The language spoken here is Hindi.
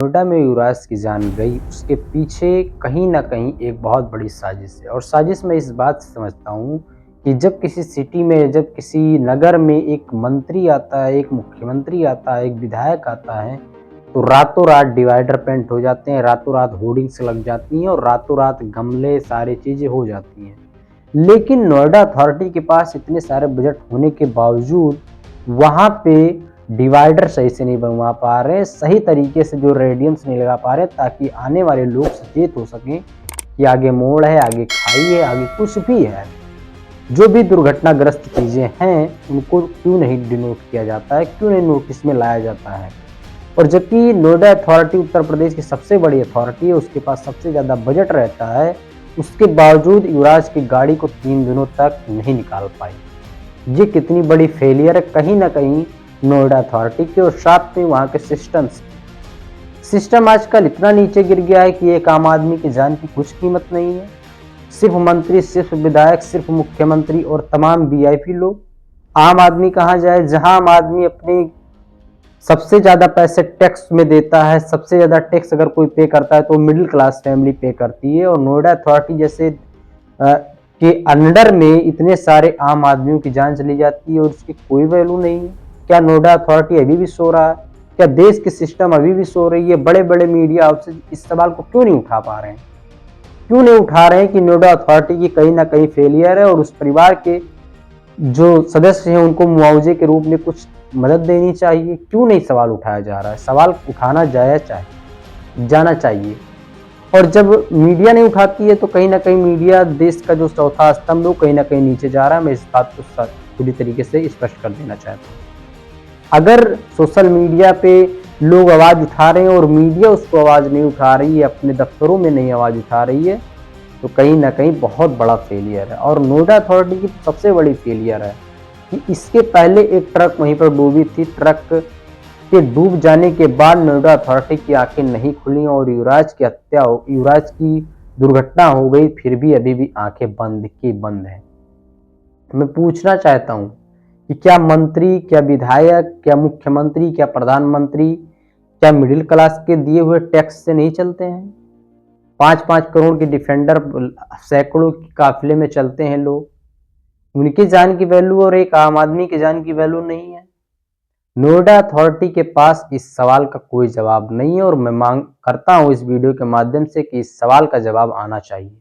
नोएडा में युवराज की जान गई, उसके पीछे कहीं न कहीं एक बहुत बड़ी साजिश है और साजिश मैं इस बात से समझता हूँ कि जब किसी सिटी में, जब किसी नगर में एक मंत्री आता है, एक मुख्यमंत्री आता है, एक विधायक आता है, तो रातों-रात डिवाइडर पेंट हो जाते हैं, रातों-रात होर्डिंग्स लग जाती हैं और रातों-रात गमले सारी चीज़ें हो जाती हैं। लेकिन नोएडा अथॉरिटी के पास इतने सारे बजट होने के बावजूद वहाँ पे डिवाइडर सही से नहीं बनवा पा रहे हैं, सही तरीके से जो रेडियम्स नहीं लगा पा रहे ताकि आने वाले लोग सचेत हो सकें कि आगे मोड़ है, आगे खाई है, आगे कुछ भी है। जो भी दुर्घटनाग्रस्त चीज़ें हैं, उनको क्यों नहीं डिनोट किया जाता है, क्यों नहीं नोटिस में लाया जाता है। और जबकि नोएडा अथॉरिटी उत्तर प्रदेश की सबसे बड़ी अथॉरिटी है, उसके पास सबसे ज़्यादा बजट रहता है, उसके बावजूद युवराज की गाड़ी को 3 दिनों तक नहीं निकाल पाई। ये कितनी बड़ी फेलियर है कहीं न कहीं नोएडा अथॉरिटी की और साथ में वहाँ के सिस्टम्स। सिस्टम आजकल इतना नीचे गिर गया है कि एक आम आदमी की जान की कुछ कीमत नहीं है। सिर्फ मंत्री, सिर्फ विधायक, सिर्फ मुख्यमंत्री और तमाम वीआईपी लोग। आम आदमी कहाँ जाए? जहाँ आम आदमी अपने सबसे ज़्यादा पैसे टैक्स में देता है, सबसे ज़्यादा टैक्स अगर कोई पे करता है तो मिडिल क्लास फैमिली पे करती है और नोएडा अथॉरिटी जैसे के अंडर में इतने सारे आम आदमियों की जान चली जाती है और उसकी कोई वैल्यू नहीं है। क्या नोएडा अथॉरिटी अभी भी सो रहा है? क्या देश की सिस्टम अभी भी सो रही है? बड़े-बड़े मीडिया हाउसेस इस सवाल को क्यों नहीं उठा पा रहे हैं? क्यों नहीं उठा रहे हैं कि नोएडा अथॉरिटी की कहीं न कहीं फेलियर है और उस परिवार के जो सदस्य हैं उनको मुआवजे के रूप में कुछ मदद देनी चाहिए? क्यों नहीं सवाल उठाया जा रहा है? सवाल उठाना जाना चाहिए। और जब मीडिया नहीं उठाती है तो कहीं न कहीं मीडिया देश का जो चौथा स्तंभ है वो कहीं न कहीं नीचे जा रहा है। मैं इस बात को पूरी तरीके से स्पष्ट कर देना चाहता हूँ। अगर सोशल मीडिया पे लोग आवाज़ उठा रहे हैं और मीडिया उसको आवाज़ नहीं उठा रही है, अपने दफ्तरों में नहीं आवाज़ उठा रही है, तो कहीं न कहीं बहुत बड़ा फेलियर है और नोएडा अथॉरिटी की सबसे बड़ी फेलियर है कि इसके पहले एक ट्रक वहीं पर डूबी थी। ट्रक के डूब जाने के बाद नोएडा अथॉरिटी की आंखें नहीं खुली और युवराज की दुर्घटना हो गई, फिर भी अभी भी आंखें बंद की बंद हैं। मैं पूछना चाहता हूँ कि क्या मंत्री, क्या विधायक, क्या मुख्यमंत्री, क्या प्रधानमंत्री, क्या मिडिल क्लास के दिए हुए टैक्स से नहीं चलते हैं? 5-5 करोड़ की डिफेंडर सैकड़ों की काफिले में चलते हैं लोग। उनकी जान की वैल्यू और एक आम आदमी की जान की वैल्यू नहीं है। नोएडा अथॉरिटी के पास इस सवाल का कोई जवाब नहीं है और मैं मांग करता हूं इस वीडियो के माध्यम से कि इस सवाल का जवाब आना चाहिए।